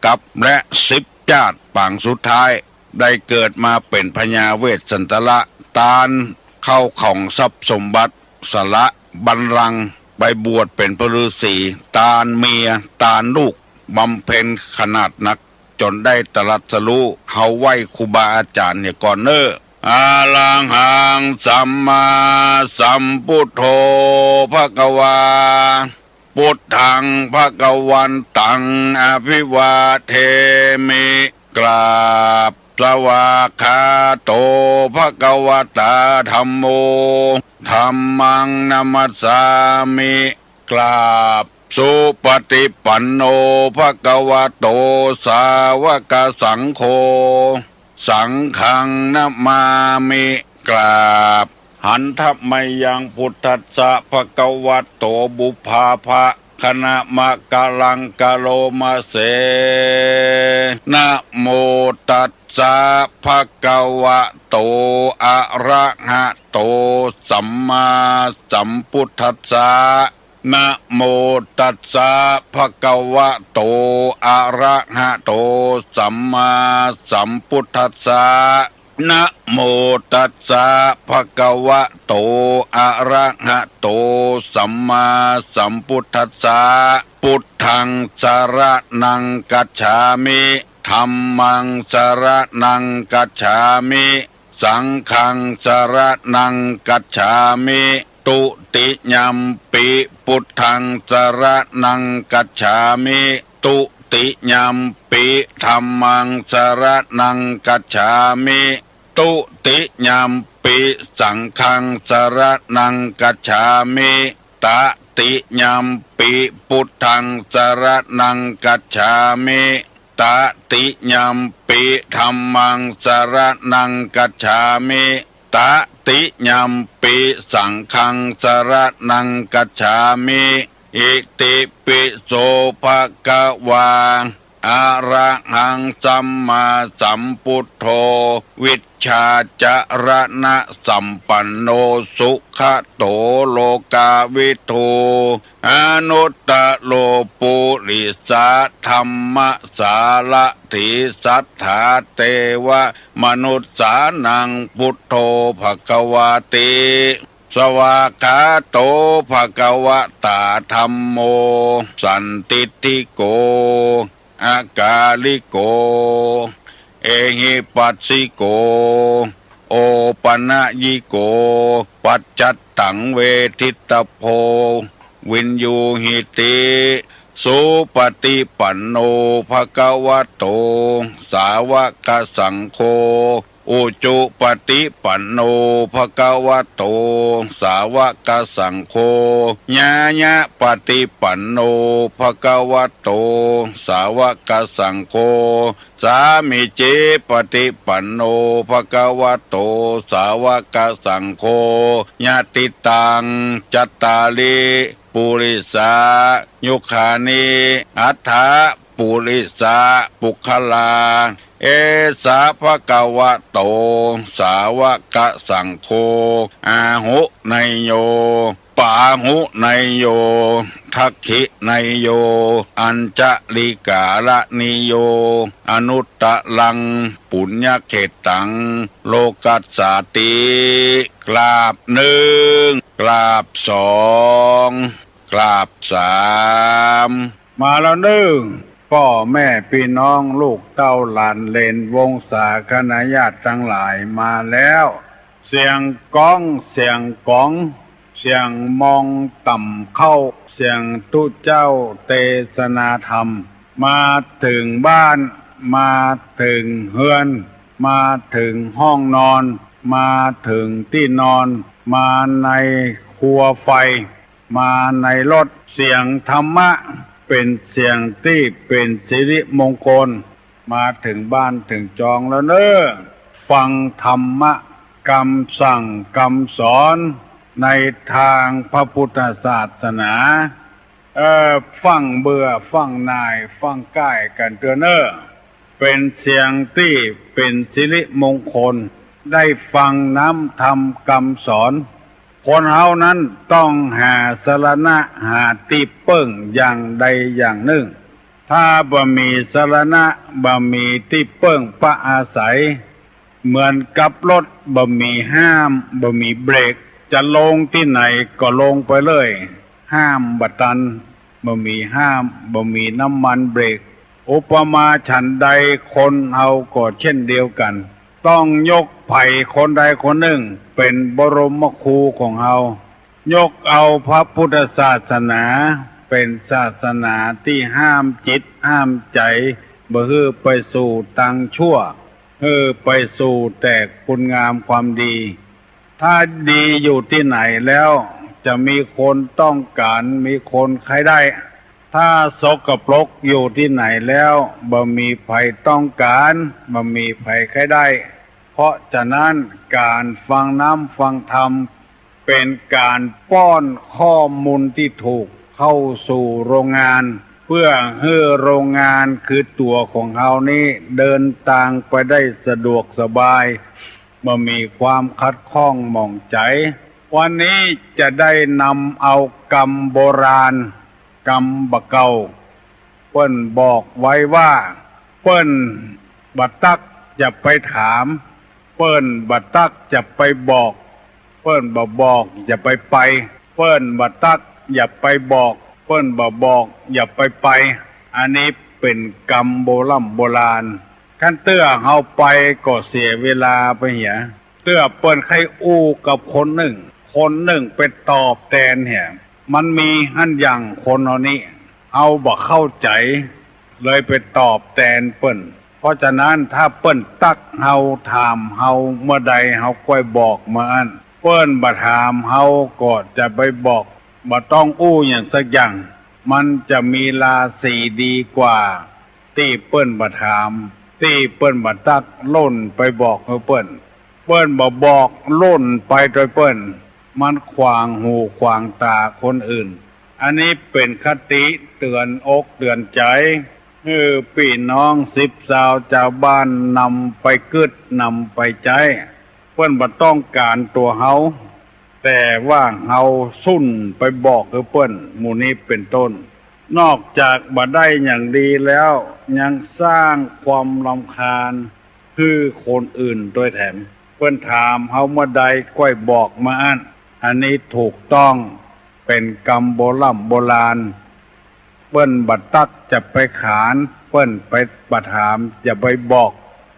กับและ10ชาติปางสุดท้ายได้เกิดมาเป็นพญาเวสสันตละตาลเข้าของทรัพย์สมบัติสละบัลลังก์ไปบวชเป็นพระฤาษีตาลเมียตาลลูกบำเพ็ญขนาดนักจนได้ตรัสรู้เฮาไหวครูบาอาจารย์เนี่ยก่อนเนออาลังหังสัมมาสัมพุทโธภควาพุทธังภควันตังอภิวาเทมิกราบสวากขาโตภควตาธัมโมธัมมังนัมสสามิกราบสุปฏิปันโนภควโตสาวกสังโฆสังฆังนะมามิกราบหันทัพไมยังพุทธัสสะภควโตบุพาภะคณะมะกะลังกะโลมาเสนะโมตัสสะภะคะวะโตอะระหะโตสัมมาสัมพุทธัสสะนะโมตัสสะภะคะวะโตอะระหะโตสัมมาสัมพุทธัสสะนะโมตัสสะภะคะวะโตอะระหะโตสัมมาสัมพุทธัสสะพุทธังสรณังกัจฉามิธัมมังสรณังกัจฉามิสังฆังสรณังกัจฉามิตุติยัมปิพุทธังสรณังกัจฉามิตุติยัมปิธัมมังสรณังกัจฉามิตุติยัมปิสังฆังสรณังกัจฉามิตติยัมปิพุทธังสรณังกัจฉามิตติยัมปิธัมมังสรณังกัจฉามิตติยัมปิสังฆังสรณังกัจฉามิอิติปิโสภะคะวาอะระหังสัมมาสัมพุทโธวิชชาจรณะสัมปันโนสุขโตโลกาวิทูอนุตตโลปุริสาธรรมสารถิสัทธาเตวะมนุสสานังพุทโธภควาติสวากขาโตภควตาธัมโมสันติติโกอากาลิโกเอหิปัสสิโกโอปนะยิโกปัจจัตตังเวทิตโพวินยูหิติสุปฏิปันโนภควโตสาวกสังโฆอุจุปฏิปันโนภควโตสาวกสังโฆญาญะปฏิปันโนภควโตสาวกสังโฆสามิเจปฏิปันโนภควโตสาวกสังโฆญาติตังจัตตาลิปุริสายุคานิอัฏฐะปุริสาปุคลาเอสาภะคะวะโตสาวกสังโฆอาหุไนโยปาหุไนโยทักขิไนโยอัญจลิกาละนิโยอนุตตลังปุญญเขตังโลกัสสาติกราบหนึ่งกราบสองกราบสามมาแล้วหนึ่งพ่อแม่พี่น้องลูกเต้าหลานเลนวงศาคณะญาติทั้งหลายมาแล้วเสียงก้องเสียงก้องเสียงมองต่ำเข้าเสียงตุเจ้าเทศนาธรรมมาถึงบ้านมาถึงเฮือนมาถึงห้องนอนมาถึงที่นอนมาในครัวไฟมาในรถเสียงธรรมะเป็นเสียงที่เป็นสิริมงคลมาถึงบ้านถึงจองแล้วเนอะฟังธรรมะคำสั่งคำสอนในทางพระพุทธศาสนาฟังเบื่อฟังนายฟังใกล้กันเถอะเนอะเป็นเสียงที่เป็นสิริมงคลได้ฟังน้ำธรรมคำสอนคนเฮานั้นต้องหาสรณะหาที่พึ่งอย่างใดอย่างหนึ่งท ถ้าบ่มีสรณะบ่มีที่เปิ้งปะอาศัยเหมือนกับรถบ่มีห้ามบ่มีเบรกจะลงที่ไหนก็ลงไปเลยห้ามบัดตันบ่มีห้ามบ่มีน้ำมันเบรกอุปมาฉันใดคนเฮาก็เช่นเดียวกันต้องยกไผ่คนใดคนหนึ่งเป็นบรมครูของเฮายกเอาพระพุทธศาสนาเป็นศาสนาที่ห้ามจิตห้ามใจบ่ฮื้อไปสู่ตังชั่วฮื้อไปสู่แต่คุณงามความดีถ้าดีอยู่ที่ไหนแล้วจะมีคนต้องการมีคนใครได้ถ้าสกปรกอยู่ที่ไหนแล้วบ่มีใครต้องการบ่มีใครใครได้เพราะฉะนั้นการฟังน้ำฟังธรรมเป็นการป้อนข้อมูลที่ถูกเข้าสู่โรงงานเพื่อให้โรงงานคือตัวของเฮานี้เดินทางไปได้สะดวกสบายบ่มีความคัดข้องหม่องใจวันนี้จะได้นำเอากรรมโบราณกรรมบะเก่าเปิ้นบอกไว้ว่าเปิ้นบัดตักจะไปถามเปิ้นบัดตักจะไปบอกเปิ้นบ่บอกอย่าไปเปิ้นบัดตักอย่าไปบอกเปิ้นบ่บอกอย่าไปอันนี้เป็นกรรมโบราณคันเตื้อเฮาไปก็เสียเวลาไปเหียเตื้อเปิ้นใครอู้กับคนหนึ่งไปตอบแทนเหียมันมีหั่นอย่างคนเอานี้เอาบ่เข้าใจเลยไปตอบแทนเปิ้นเพราะฉะนั้นถ้าเปิ้นตักเฮาถามเฮาเมื่อใดเฮาค่อยบอกมาอันเปิ้นบ่ถามเฮาก็จะไปบอกบ่ต้องอู้อย่างสักอย่างมันจะมีราศีดีกว่าที่เปิ้นบ่ถามที่เปิ้นบ่ตักล่นไปบอกให้เปิ้นบ่บอกล่นไปโดยเปิ้นมันขวางหูขวางตาคนอื่นอันนี้เป็นคติเตือนอกเตือนใจพี่น้อง10ชาวชาวบ้านนำไปกึดนำไปใจเปิ้นบ่ต้องการตัวเฮาแต่ว่าเฮาสุ่นไปบอกคือเปิ้นหมู่นี้เป็นต้นนอกจากบ่ได้อย่างดีแล้วยังสร้างความรำคาญคือคนอื่นโดยแถมเปิ้นถามเฮาเมื่อใดค่อยบอกมาอันนี้ถูกต้องเป็นกรรมโบราณเปิ้นบัดตักจะไปขานเปิ้นไปบัดถามอย่าไปบอก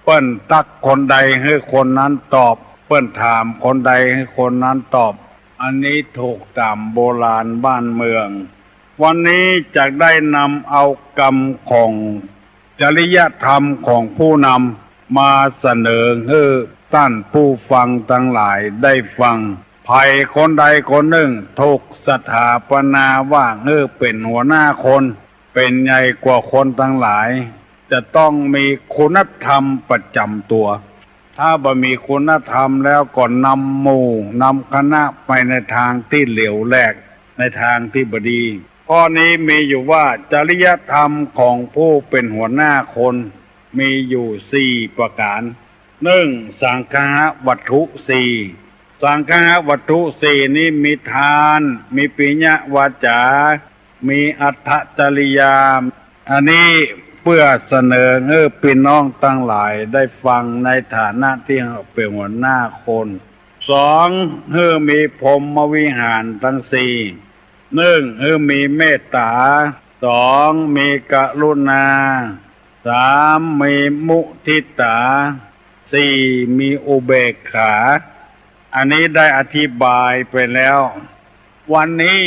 เปิ้นตักคนใดให้คนนั้นตอบเปิ้นถามคนใดให้คนนั้นตอบอันนี้ถูกตามโบราณบ้านเมืองวันนี้จะได้นำเอากรรมของจริยธรรมของผู้นำมาเสนอให้ท่านผู้ฟังทั้งหลายได้ฟังภัยคนใดคนหนึ่งถูกสถาปนาว่าเป็นหัวหน้าคนเป็นใหญ่กว่าคนทั้งหลายจะต้องมีคุณธรรมประจำตัวถ้าบ่มีคุณธรรมแล้วก็นำหมู่นำคณะไปในทางที่เหลวแหลกในทางที่บดีข้อนี้มีอยู่ว่าจริยธรรมของผู้เป็นหัวหน้าคนมีอยู่4ประการ1สังฆะวัตถุ4สังฆะวัตถุ4นี้มีทานมีปิญญวาจามีอัตถจริยาอันนี้เพื่อเสนอให้พี่น้องทั้งหลายได้ฟังในฐานะที่เป็นหัวหน้าคน2ให้มีพรหมวิหารทั้ง4 1ให้มีเมตตา2มีกรุณา3มีมุทิตา4มีอุเบกขาอันนี้ได้อธิบายไปแล้ววันนี้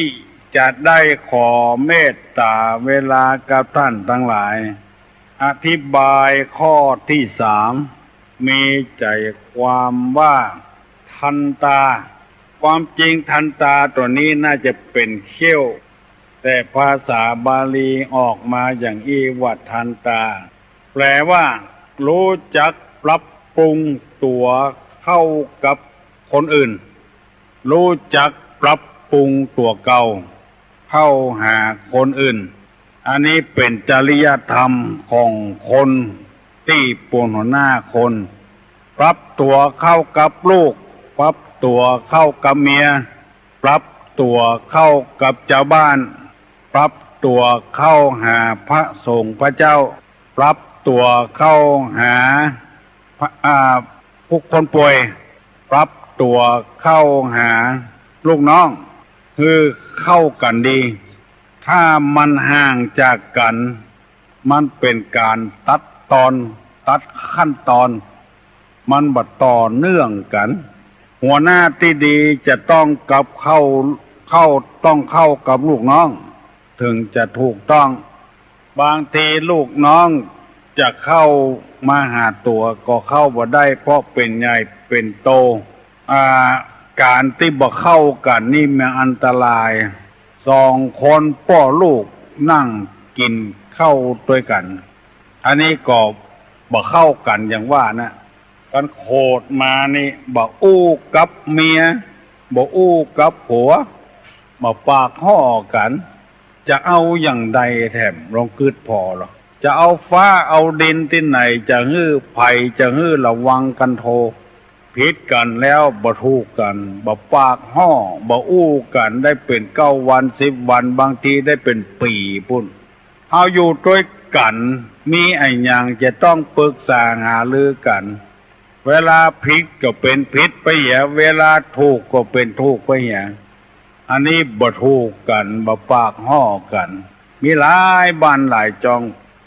จะได้ขอเมตตาเวลากับท่านทั้งหลายอธิบายข้อที่3มีใจความว่าทันตาความจริงทันตาตัวนี้น่าจะเป็นเขี้ยวแต่ภาษาบาลีออกมาอย่างอีวัฏทันตาแปลว่ารู้จักปรับปรุงตัวเข้ากับคนอื่นรู้จักปรับปรุงตัวเก่าเข้าหาคนอื่นอันนี้เป็นจริยธรรมของคนที่เป็นหัวหน้าคนปรับตัวเข้ากับลูกปรับตัวเข้ากับเมียปรับตัวเข้ากับชาวบ้านปรับ ตัวเข้าหาพระสงฆ์พระเจ้าปรับตัวเข้าหาพระผู้คนป่วยปรับตัวเข้าหาลูกน้องคือเข้ากันดี ถ้ามันห่างจากกันมันเป็นการตัดตอนตัดขั้นตอนมันบัดต่อเนื่องกัน หัวหน้าที่ดีจะต้องกับต้องเข้ากับลูกน้องถึงจะถูกต้องบางทีลูกน้องจะเข้ามาหาตัวก็เข้าบ่ได้เพราะเป็นใหญ่เป็นโตการที่บ่เข้ากันนี่มันอันตรายสองคนพ่อลูกนั่งกินข้าวด้วยกันอันนี้ก็บ่เข้ากันอย่างว่านะกันโคดมานี่บ่อู้กับเมียบ่อู้กับผัวบ่ปากห่อกันจะเอาอย่างใดแถมลองคิดพอหรอจะเอาฟ้าเอาดินที่ไหนจะฮื้อไผ่จะฮื้อระวังกันโทผิดกันแล้วบ่ถูกกันบ่ปากห่อบ่อู้กันได้เป็น9 วัน10 วันบางทีได้เป็นปีพุ่นเอาอยู่ด้วยกันมีไอ้หยังจะต้องปรึกษาหารือกันเวลาผิดก็เป็นผิดไปอย่าเวลาถูกก็เป็นถูกไปอย่าอันนี้บ่ถูกกันบ่ปากห่อกันมีหลายบ้านหลายจอง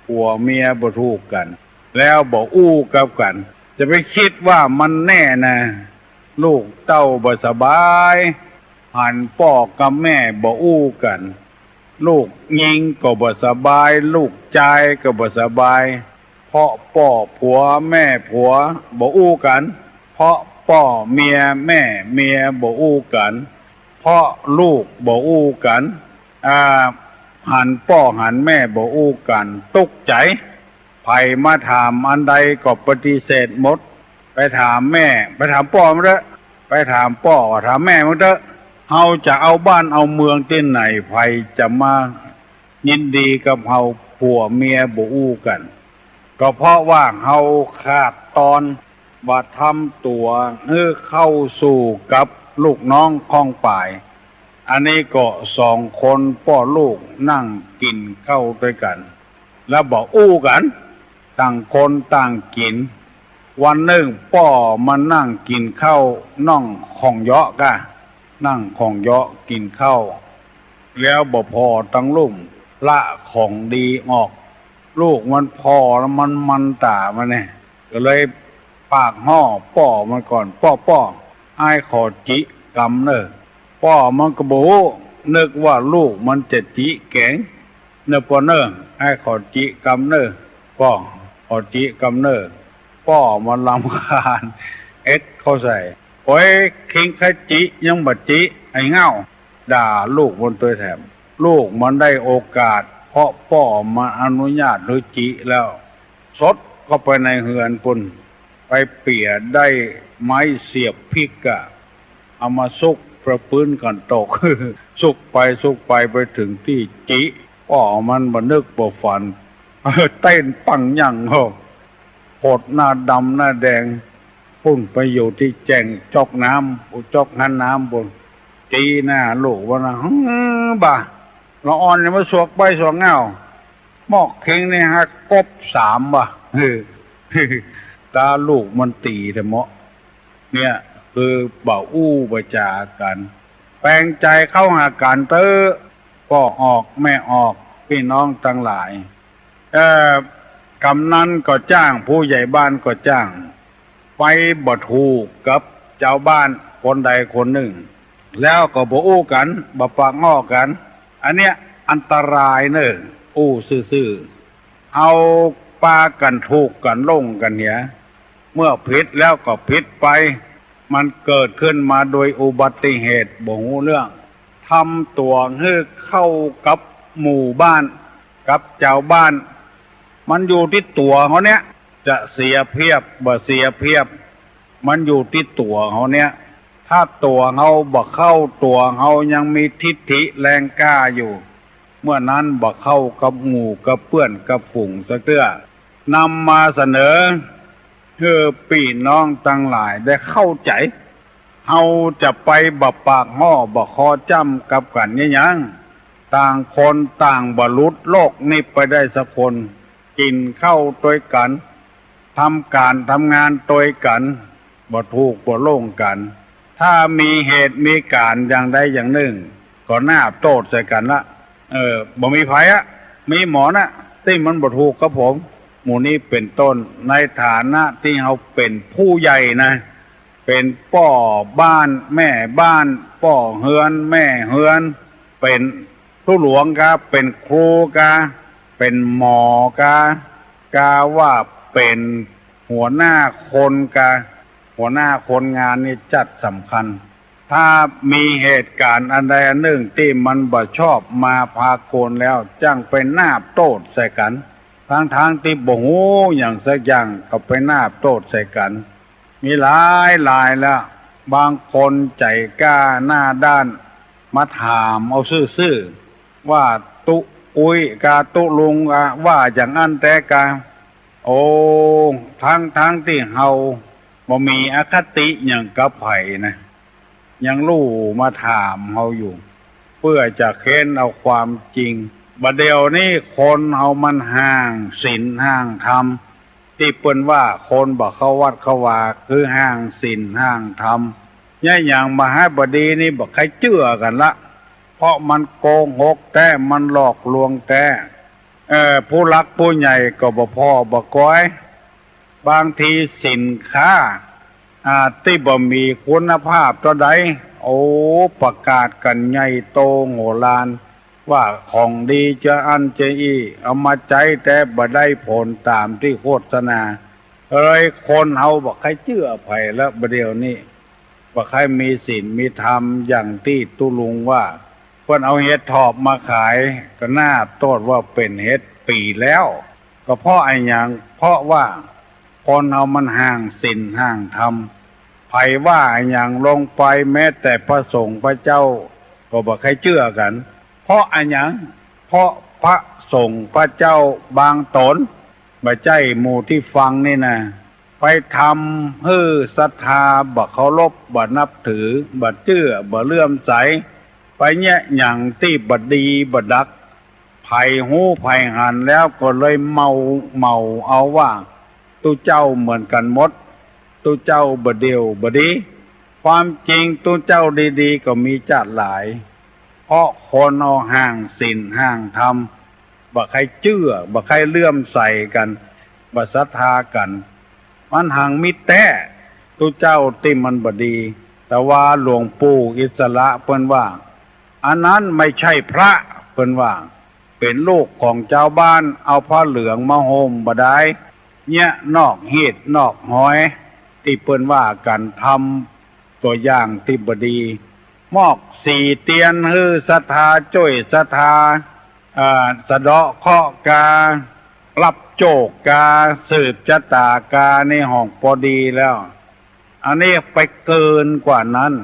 ผัวเมียบ่ถูกกันแล้วบ่อู้กับกันจะไปคิดว่ามันแน่นะลูกเต้าบ่สบายหันพ่อกับแม่บ่อู้กันลูกยิงก็บ่สบายลูกชายก็บ่สบายเพราะพ่อผัวแม่ผัวบ่อู้กันเพราะพ่อเมียแม่เมียบ่อู้กันเพราะลูกบ่อู้กันหันพ่อหันแม่บ่อู้กันตกใจไผมาถามอันใดก็ปฏิเสธหมดไปถามแม่ไปถามพ่อมันเถอะไปถามพ่อถามแม่มันเถอะเฮาจะเอาบ้านเอาเมืองที่ไหนไผจะมายินดีกับเฮาผัวเมียบ่อู้กันก็เพราะว่าเฮาขาดตอนว่าทำตัวเข้าสู่กับลูกน้องของป่ายอันนี้ก็2 คนพ่อลูกนั่งกินข้าวด้วยกันแล้วบอกอู้กันต่างคนต่างกินวันหนึ่งพ่อมานั่งกินข้าวน่องของเยาะกะนั่งของเยาะกินข้าวแล้วบ่พอตั้งลุ่มละของดีออกลูกมันพอแล้วมันตามันเนี่ยก็เลยปากห่อป้อมันก่อนป้อไอ้ขอจิกำเนอป้อมันก็บอกนึกว่าลูกมันจะจิแข็งเนอปอเนอไอ้ขอจิกำเนอป้อขอจิกำเนอป้อมันรำคาญเขาใส่โอ้ยคิงแค่จิยังบัดจิไอ้เง่าด่าลูกบนตัวแถมลูกมันได้โอกาสเพราะพ่อมาอนุญาตหรือจิแล้วสดก็ไปในเฮือนปุ่นไปเปี่ยได้ไม้เสียบพริกอะเอามาซุกประปื้นกันตก ซุกไปถึงที่จิพ่อมันบ่นึกบ่ฝัน เต้นปังยั่งโหโหดหน้าดำหน้าแดงปุ่นไปอยู่ที่แจงจอกน้ำจอกหันน้ำบนจีหน้าลูกว่านะบ่าละอ่อนเนี่ยมาสวกไปสวกเงาหมอกเข่งเนี่ยฮะกบ3ว่ะตาลูกมันตีแต่เหมาะเนี่ยคือบ่าวอู้ประจากันแปลงใจเข้าหากันเตอพ่อออกแม่ออกพี่น้องทั้งหลายกำนันก็จ้างผู้ใหญ่บ้านก็จ้างไปบ่ถูกกับเจ้าบ้านคนใดคนหนึ่งแล้วก็บ่อู้กันบ่ปากง้อกันอันเนี้ยอันตรายเนอะอู้ซื่อๆเอาปากันถูกกันลงกันเนี่ยเมื่อผิดแล้วก็ผิดไปมันเกิดขึ้นมาโดยอุบัติเหตุบ่ฮู้เรื่องทำตัวให้เข้ากับหมู่บ้านกับเจ้าบ้านมันอยู่ที่ตัวเขาเนี้ยจะเสียเพียบบ่เสียเพียบมันอยู่ที่ตัวเขาเนี้ยถ้าตัวเขาบ่เข้าตัวเขายังมีทิฏฐิแรงกล้าอยู่เมื่อนั้นบ่เข้ากับหมู่กับเพื่อนกับฝูงสักเตื้อนำมาเสนอเพื่อพี่น้องทั้งหลายได้เข้าใจเฮาจะไปบ่ปากห่อบ่คอจ้ำกับกันยัง ต่างคนต่างบรรลุโลกนี้ไปได้สักคนกินข้าวตัวกันทำการทำงานตัวกันบ่ถูกบ่โล่งกันถ้ามีเหตุมีการอย่างใดอย่างหนึ่งก็น่าโต้ใส่กันละบ่มีไผอะมีหมอนะที่มันบ่ถูกกับผมหมู่นี้เป็นต้นในฐานะที่เราเป็นผู้ใหญ่นะเป็นป่อบ้านแม่บ้านป่อเฮือนแม่เฮือนเป็นผู้หลวงกะเป็นครูกะเป็นหมอกะว่าเป็นหัวหน้าคนกะหัวหน้าคนงานนี่จัดสำคัญถ้ามีเหตุการณ์อันใดอันหนึ่งที่มันบ่ชอบมาพากลแล้วจังไปนาบโต้ใส่กันทางที่บ่ฮู้อย่างสักอย่างก็ไปนาบโต้ใส่กันมีหลายแล้วบางคนใจกล้าหน้าด้านมาถามเอาซื่อๆว่าตุอุ้ยกาตุลุงว่าอย่างนั้นแต่กาโอ้ทั้งที่เฮาบ่มีอคติอย่างกับไผนะยังรู้มาถามเฮาอยู่เพื่อจะเค้นเอาความจริงบัดเดี๋ยวนี้คนเฮามันห่างศีลห่างธรรมที่เปิ้นว่าคนบ่เข้าวัดเข้าวาคือห่างศีลห่างธรรมเนี่ยอย่างมหาบดีนี่บ่ใครเชื่อกันละเพราะมันโกหกแต่มันหลอกลวงแต่ผู้รักผู้ใหญ่ก็บ่พอบ่ก้อยบางทีสินค้าที่บ่มีคุณภาพเท่าใดโอ้ประกาศกันใหญ่โตโหฬารว่าของดีจะอันจะอีเอามาใจแต่บ่ได้ผลตามที่โฆษณาคนเฮาบ่ใครเชื่อไผแล้วบัดเดี๋ยวนี้บ่ใครมีศีลมีธรรมอย่างที่ตุลุงว่าเพิ่นเอาเห็ดถอบมาขายก็น่าโทษว่าเป็นเห็ดปีแล้วก็เพราะไอ้หยังเพราะว่าคนเฮามันห่างศีลห่างธรรมไผว่าไอ้หยังลงไปแม้แต่พระสงฆ์พระเจ้าก็บ่ใครเชื่อกันเพราะไอ้หยังเพราะพระสงฆ์พระเจ้าบางตนบ่ใช่หมู่ที่ฟังนี่นะไปทำให้ศรัทธาบ่เคารพบ่นับถือบ่เชื่อบ่เลื่อมใสไปเนี่ยอย่างที่บ่ดีบ่ดักไผหูไผหันแล้วก็เลยเมาเอาว่าตุเจ้าเหมือนกันหมดตุเจ้าบ่เดียวบ่ดีความจริงตุเจ้าดีๆก็มีจัดหลายเพราะคนเอาห่างศีลห่างธรรมบ่ใครเชื่อบ่ใครเลื่อมใสกันบ่ศรัทธากันมันห่างมิแต่ตุเจ้าที่มันบ่ดีแต่ว่าหลวงปู่อิสระเพิ่นว่าอันนั้นไม่ใช่พระเพิ่นว่าเป็นลูกของเจ้าบ้านเอาผ้าเหลืองมาห่มบ่ได้เนี่ยนอกเหตุนอกหอยที่เปิ้นว่ากันทำตัวอย่างที่บดีมอกสีเตียนฮือศรัทธาจ้อยศรัทธาสะเดาะเคราะห์การับโจกกาสืบชะตากาในห้องพอดีแล้วอันนี้ไปเกินกว่านั้น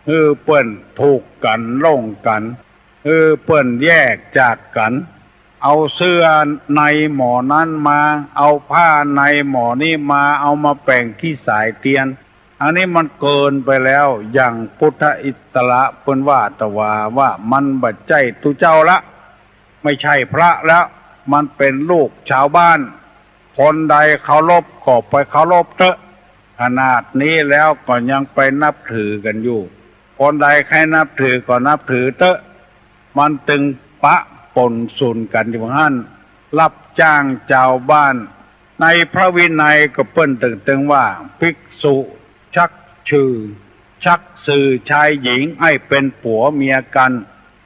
ฮือเปิ้นถูกกันลงกันฮือเปิ้นแยกจากกันเอาเสื้อในหมอนั้นมาเอาผ้าในหมอนี้มาเอามาแปลงที่สายเตียนอันนี้มันเกินไปแล้วอย่างพุทธอิสระเพิ่นว่าตะว่ามันบัดใจตุเจ้าละไม่ใช่พระแล้วมันเป็นลูกชาวบ้านคนใดเคารพก็ไปเคารพเถอะขนาดนี้แล้วก็ยังไปนับถือกันอยู่คนใดใครนับถือก็นับถือเถอะมันตึงปะปนสุนกันอยู่หั่นรับจ้างชาวบ้านในพระวินัยก็เปิ้นตึงว่าภิกษุชักสื่อชายหญิงให้เป็นผัวเมียกัน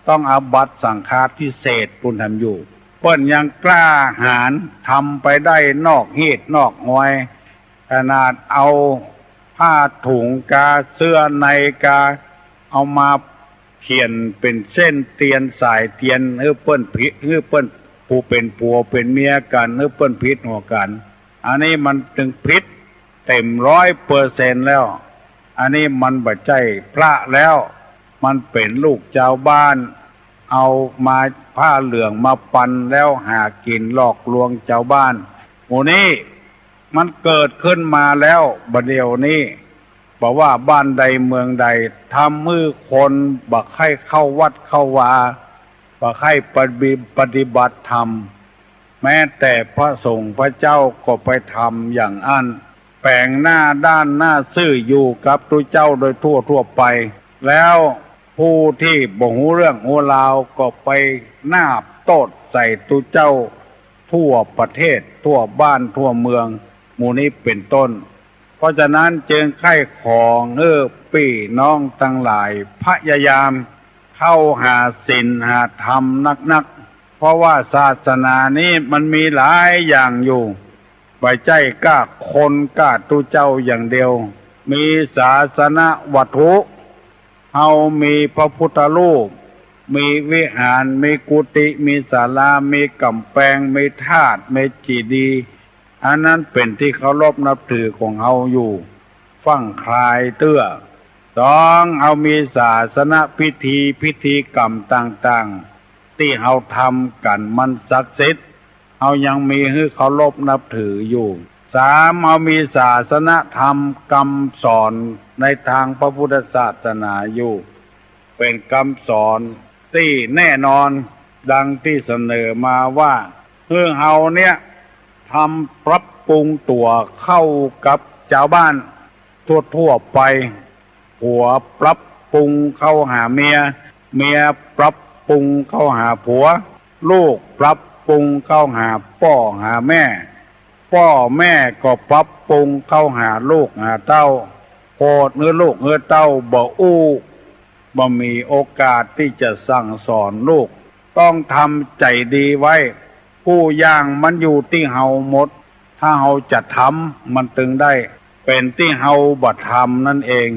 ต้องอาบัติสังฆาทิเศษปุณทำอยู่เปิ้นยังกล้าหาญทำไปได้นอกเหตุนอกหอยขนาดเอาผ้าถุงกาเสื้อในกาเอามาเขียนเป็นเส้นเตียนสายเตียนเปิ้นผิดเปิ้นผู้เป็นผัวเป็นเมียกันเปิ้นผิดหัวกันอันนี้มันถึงผิดเต็ม100%แล้วอันนี้มันบ่ใช่พระแล้วมันเป็นลูกชาวบ้านเอามาผ้าเหลืองมาปันแล้วหากินหลอกลวงชาวบ้านหมู่นี้มันเกิดขึ้นมาแล้วบัดเดี๋ยวนี้บอกว่าบ้านใดเมืองใดทำมือคนบักให้เข้าวัดเข้าวา ว่าให้ปฏิบัติธรรมแม้แต่พระสงฆ์พระเจ้าก็ไปทำอย่างอันแปลงหน้าด้านหน้าซื่ออยู่กับตัวเจ้าโดยทั่วไปแล้วผู้ที่บ่ฮู้เรื่องฮู้ราวก็ไปนาบโตดใส่ตัวเจ้าทั่วประเทศทั่วบ้านทั่วเมืองหมู่นี้เป็นต้นเพราะฉะนั้นจึงไข้ของพี่น้องทั้งหลายพยายามเข้าหาศีลหาธรรมนักเพราะว่าศาสนานี้มันมีหลายอย่างอยู่ไว้ใจกล้าคนกล้าตุเจ้าอย่างเดียวมีศาสนาวัตถุเฮามีพระพุทธรูปมีวิหารมีกุฏิมีศาลามีกำแพงมีธาตุมีเจดีย์อันนั้นเป็นที่เคารพนับถือของเฮาอยู่ฟังคลายเตื้อสองเอามีศาสนพิธีกรรมต่างๆที่เฮาทำกันมันศักดิ์สิทธิ์เฮายังมีให้เคารพนับถืออยู่สามเอามีศาสนธรรมคำสอนในทางพระพุทธศาสนาอยู่เป็นคำสอนที่แน่นอนดังที่เสนอมาว่าเฮาเนี่ยทำปรับปรุงตัวเข้ากับชาวบ้านทั่วไปผัวปรับปรุงเข้าหาเมียปรับปรุงเข้าหาผัวลูกปรับปรุงเข้าหาพ่อหาแม่พ่อแม่ก็ปรับปรุงเข้าหาลูกหาเต้าโพดลูกเต้าบ่มีโอกาสที่จะสั่งสอนลูกต้องทำใจดีไว้ผู้ย่างมันอยู่ที่เฮาหมดถ้าเฮาจะทำมันถึงได้เป็นที่เฮาบ่ทำนั่นเอง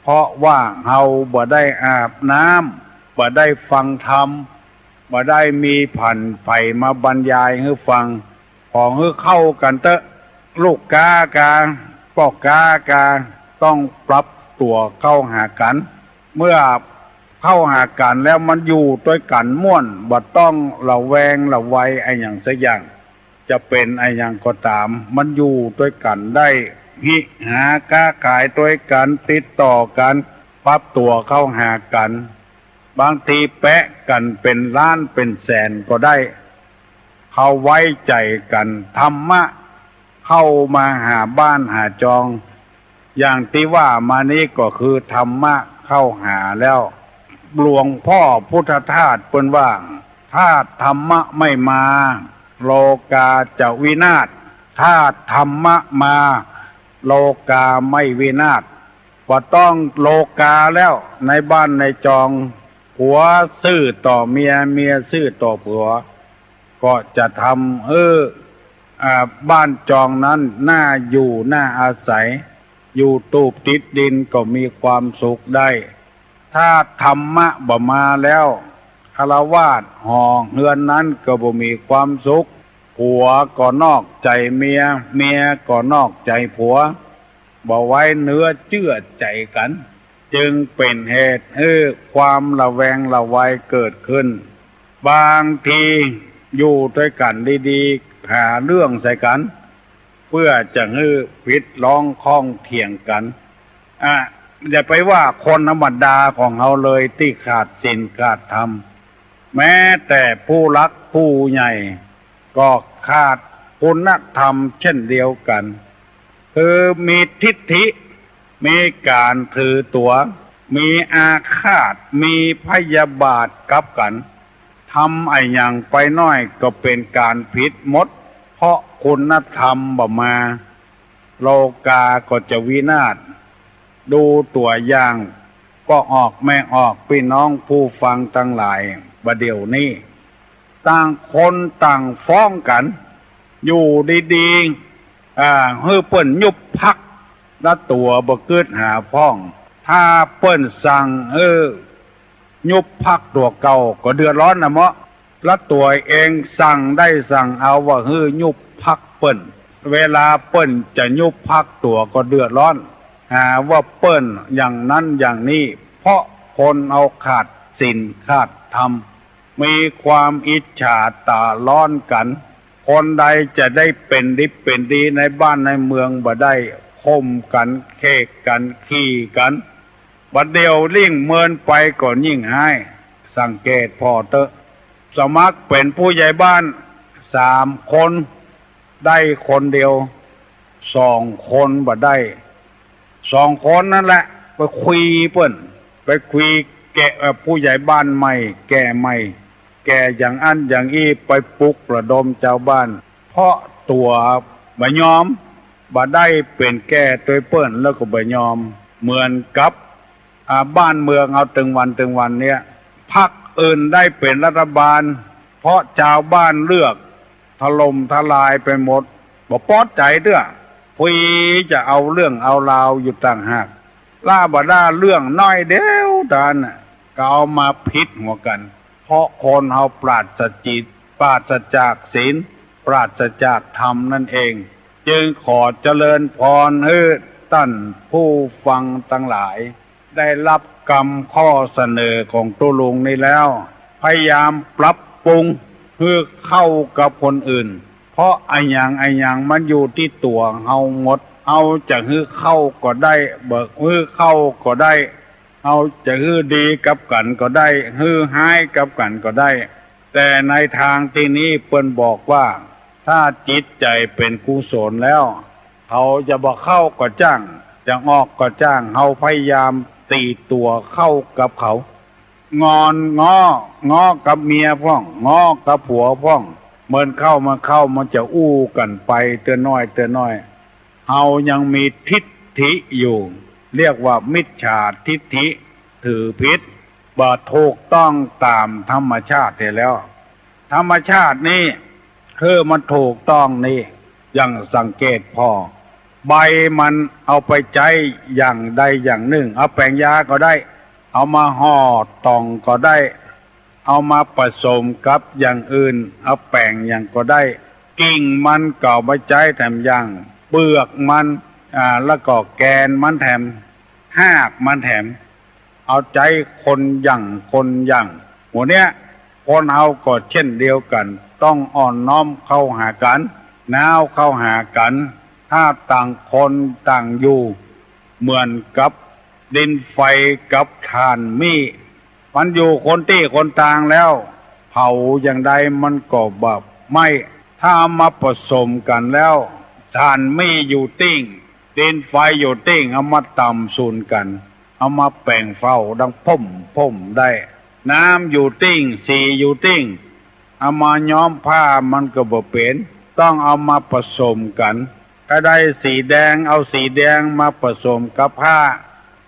เพราะว่าเฮาบ่ได้อาบน้ำบ่ได้ฟังธรรมบ่ได้มีผันไผ่มาบรรยายให้ฟังของให้เข้ากันเตอะลูกกากาพ่อกากาต้องปรับตัวเข้าหากันเมื่อเข้าหากันแล้วมันอยู่ด้วยกันม่วนบ่ต้องระแวงระไวไอ้อย่างสักอย่างจะเป็นไอ้อย่างก็ตามมันอยู่ด้วยกันได้หิหาค้าขายด้วยกันติดต่อกันปรับตัวเข้าหากันบางทีแปะกันเป็นล้านเป็นแสนก็ได้เขาไว้ใจกันธรรมะเข้ามาหาบ้านหาจองอย่างที่ว่ามานี้ก็คือธรรมะเข้าหาแล้วหลวงพ่อพุทธทาสเปิ้นว่าถ้าธรรมะไม่มาโลกาจะวินาศถ้าธรรมะมาโลกาไม่วินาศว่าต้องโลกาแล้วในบ้านในจองผัวซื่อต่อเมียซื่อต่อผัวก็จะทำบ้านจองนั้นน่าอยู่น่าอาศัยอยู่ตูบติดดินก็มีความสุขได้ถ้าธรรมะบ่มาแล้วฆราวาสห่อเฮือนนั้นก็บ่มีความสุขผัวก็นอกใจเมียก็นอกใจผัวบ่ไว้เนื้อเชื่อใจกันจึงเป็นเหตุให้ความระแวงระไวเกิดขึ้นบางทีอยู่ด้วยกันดีๆหาเรื่องใส่กันเพื่อจะให้ผิดร้องข้องเถียงกันอย่าไปว่าคนธรรมดาของเราเลยที่ขาดศีลขาดธรรมแม้แต่ผู้รักผู้ใหญ่ก็ขาดคุณธรรมเช่นเดียวกันคือมีทิฏฐิมีการถือตัวมีอาฆาตมีพยาบาทกับกันทำไอ้อย่างไปน้อยก็เป็นการผิดหมดเพราะคุณธรรมบ่มาโลกาก็จะวินาศดูตัวอย่างก็ออกไม่ออกพี่น้องผู้ฟังทั้งหลายบัดเดี๋ยวนี้ต่างคนต่างฟ้องกันอยู่ดีๆฮือเปิ้นยุบพักละตัวบ่เกิดหาพ้องถ้าเปิ้นสั่งยุบพักตัวเก่าก็เดือดร้อนนะเมาะละตัวเองสั่งได้สั่งเอาว่าฮือยุบพักเปิ้นเวลาเปิ้นจะยุบพักตัวก็เดือดร้อนหาว่าเปิ้นอย่างนั้นอย่างนี้เพราะคนเอาขาดศีลขาดธรรมมีความอิจฉาตาร้อนกันคนใดจะได้เป็นดีในบ้านในเมืองบ่ได้คมกันเคกกันขี้กันบัดเดียวลิ่งเมินไปก็ยิ่งให้ศ สังเกตพอเตอะสมัครเป็นผู้ใหญ่บ้าน3 คนได้คนเดียว2 คนบ่ได้2 คนนั่นแหละไปคุยเปิ้นไปคุยแกผู้ใหญ่บ้านใหม่แก่ใหม่แก่อย่างอันอย่างอี้ไปปลุกระดมชาวบ้านเพราะตัวบ่ยอมบ่ได้เป็นแก่ตัวเปิ้นแล้วก็บ่ยอมเหมือนกับบ้านเมืองเอาตึงวันเนี่ยพรรคอื่นได้เป็นรัฐบาลเพราะชาวบ้านเลือกถล่มทลายไปหมดบ่พอใจเด้อคุยจะเอาเรื่องเอาราวอยู่ต่างหากล่าบ่ได้เรื่องน้อยเดียวดานก็เอามาพิษหัวกันเพราะคนเฮาปราศจิตปราศจากศีลปราศจากธรรมนั่นเองจึงขอเจริญพรให้ท่านผู้ฟังทั้งหลายได้รับกรรมข้อเสนอของตุลุงนี้แล้วพยายามปรับปรุงเพื่อเข้ากับคนอื่นเพราะไอ้อย่างมันอยู่ที่ตัวเฮาหมดเอาจะฮื้อเข้าก็ได้เบิกฮื้อเข้าก็ได้เอาจะฮื้อดีกับกันก็ได้ฮื้อห้ายกับกันก็ได้แต่ในทางที่นี้เปิ้นบอกว่าถ้าจิตใจเป็นกุศลแล้วเขาจะบ่เข้าก็จ้างจะออกก็จ้างเฮาพยายามตีตัวเข้ากับเขางอกับเมียพ่องงอกับผัวพ่องเมื่อเข้ามันจะอู้กันไปเตือนน้อยเฮายังมีทิฏฐิอยู่เรียกว่ามิจฉาทิฏฐิถือผิดบ่ถูกต้องตามธรรมชาติแล้วธรรมชาตินี้คือมันถูกต้องนี่อย่างสังเกตพอใบมันเอาไปใจอย่างใดอย่างหนึ่งเอาแปลงยาก็ได้เอามาห่อตองก็ได้เอามาผสมกับอย่างอื่นเอาแป้งอย่างก็ได้กิ่งมันก็เอาไปใจแถมอย่างเปลือกมันแล้วก็แกนมันแถมหากมันแถมเอาใจคนอย่างหัวเนี้ยคนเอาก็เช่นเดียวกันต้องอ่อนน้อมเข้าหากันน้าวเข้าหากันถ้าต่างคนต่างอยู่เหมือนกับดินไฟกับถ่านมีมันอยู่คนที่คนต่างแล้วเผาอย่างใดมันก็แบบไม่ถ้ามาผสมกันแล้วถ่านมีอยู่ติ้งดินไฟอยู่ติ้งเอามาตำสูนกันเอามาแป่งเฝ้าดังพ่มได้น้ำอยู่ติ้งสีอยู่ติ้งเอามาย้อมผ้ามันก็บ่เป็นต้องเอามาผสมกันถ้าได้สีแดงเอาสีแดงมาผสมกับผ้า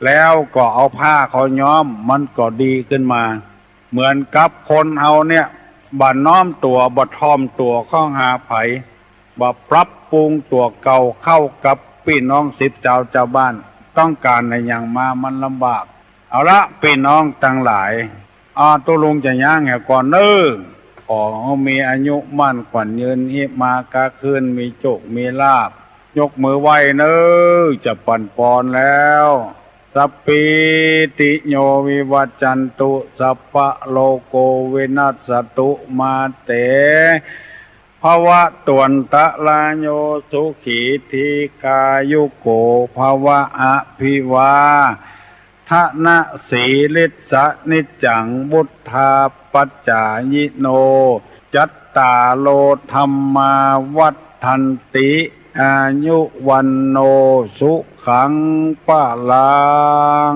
แล้วก็เอาผ้าเขาย้อมมันก็ดีขึ้นมาเหมือนกับคนเอาเนี่ยบ่น้อมตัวบ่ทอมตัวเข้าหาไผบ่ปรับปรุงตัวเก่าเข้ากับพี่น้องศิษย์เจ้าบ้านต้องการในอย่างมามันลำบากเอาละพี่น้องทั้งหลายตุลุงจะย่างแห่ก่อนขอมีอายุมั่นขวัญยืนหิมากาคืนมีโชคมีลาภยกมือไหว้จะปั่นปอนแล้วสัพพิติโยวิวัจจันตุสัพพะโลโกวินัสสตุมาเตภวะตวันตะลาโยสุขีทีกายุโกภวะอภิวาทนะสีลิสะนิจจังบุทธาปัจจายโนจัตตาโลธัมมาวัฏทันติอายุวันโนสุขังปะลัง